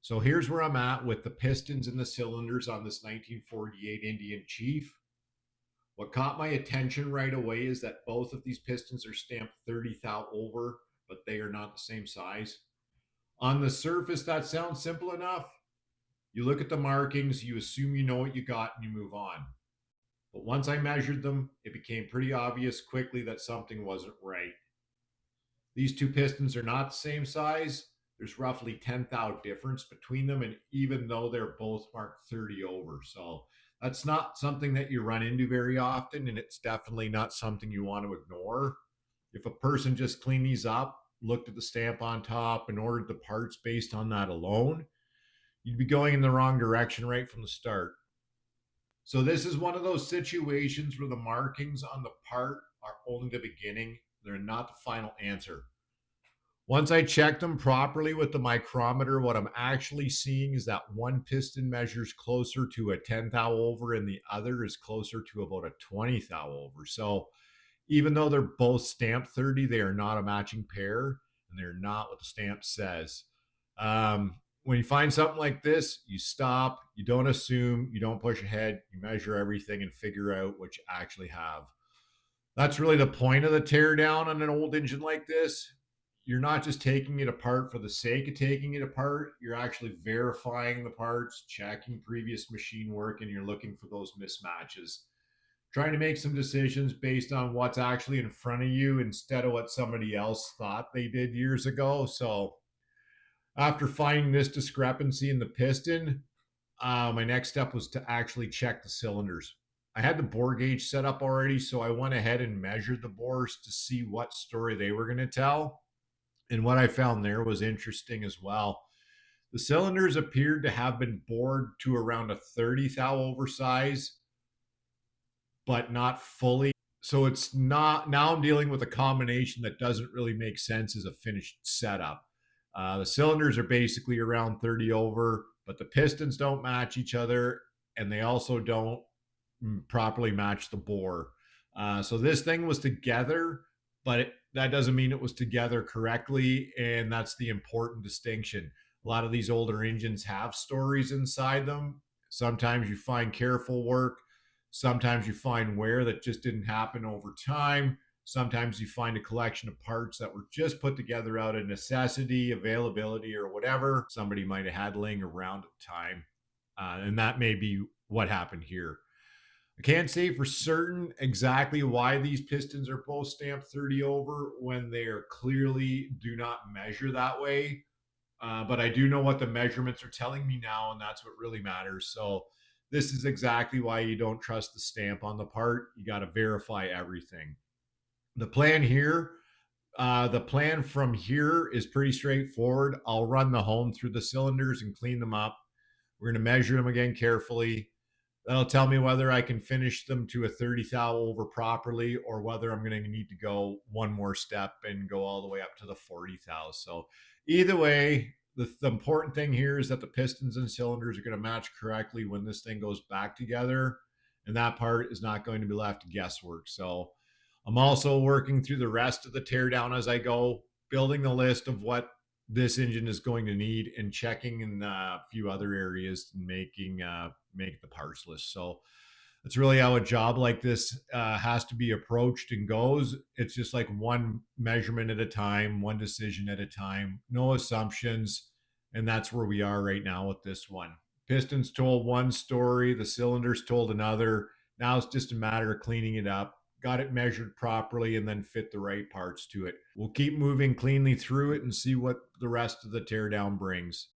So here's where I'm at with the pistons and the cylinders on this 1948 Indian Chief. What caught my attention right away is that both of these pistons are stamped 30 thou over, but they are not the same size. On the surface, that sounds simple enough. You look at the markings, you assume you know what you got, and you move on. But once I measured them, it became pretty obvious quickly that something wasn't right. These two pistons are not the same size. There's roughly 10 thou difference between them, and even though they're both marked 30 over. So that's not something that you run into very often, and it's definitely not something you want to ignore. If a person just cleaned these up, looked at the stamp on top, and ordered the parts based on that alone, you'd be going in the wrong direction right from the start. So this is one of those situations where the markings on the part are only the beginning. They're not the final answer. Once I checked them properly with the micrometer, what I'm actually seeing is that one piston measures closer to a 10 thou over and the other is closer to about a 20 thou over. So even though they're both stamped 30, they are not a matching pair and they're not what the stamp says. When you find something like this, you stop, you don't assume, you don't push ahead, you measure everything and figure out what you actually have. That's really the point of the teardown on an old engine like this. You're not just taking it apart for the sake of taking it apart. You're actually verifying the parts, checking previous machine work, and you're looking for those mismatches. Trying to make some decisions based on what's actually in front of you instead of what somebody else thought they did years ago. So, after finding this discrepancy in the piston, my next step was to actually check the cylinders. I had the bore gauge set up already, so I went ahead and measured the bores to see what story they were going to tell. And what I found there was interesting as well. The cylinders appeared to have been bored to around a 30 thou over size, but not fully. So it's not, now I'm dealing with a combination that doesn't really make sense as a finished setup. The cylinders are basically around 30 over, but the pistons don't match each other and they also don't properly match the bore. So this thing was together, but that doesn't mean it was together correctly. And that's the important distinction. A lot of these older engines have stories inside them. Sometimes you find careful work. Sometimes you find wear that just didn't happen over time. Sometimes you find a collection of parts that were just put together out of necessity, availability, or whatever somebody might have had laying around at the time. And that may be what happened here. I can't say for certain exactly why these pistons are both stamped 30 over when they are clearly do not measure that way. But I do know what the measurements are telling me now, and that's what really matters. So this is exactly why you don't trust the stamp on the part. You got to verify everything. The plan here, the plan from here is pretty straightforward. I'll run the home through the cylinders and clean them up. We're going to measure them again carefully. That'll tell me whether I can finish them to a 30 thou over properly or whether I'm going to need to go one more step and go all the way up to the 40 thou. So either way, the important thing here is that the pistons and cylinders are going to match correctly when this thing goes back together. And that part is not going to be left to guesswork. So I'm also working through the rest of the teardown as I go, building the list of what this engine is going to need and checking in a few other areas and make the parts list. So that's really how a job like this has to be approached and goes. It's just like one measurement at a time, one decision at a time, no assumptions. And that's where we are right now with this one. Pistons told one story, the cylinders told another. Now it's just a matter of cleaning it up, got it measured properly, and then fit the right parts to it. We'll keep moving cleanly through it and see what the rest of the teardown brings.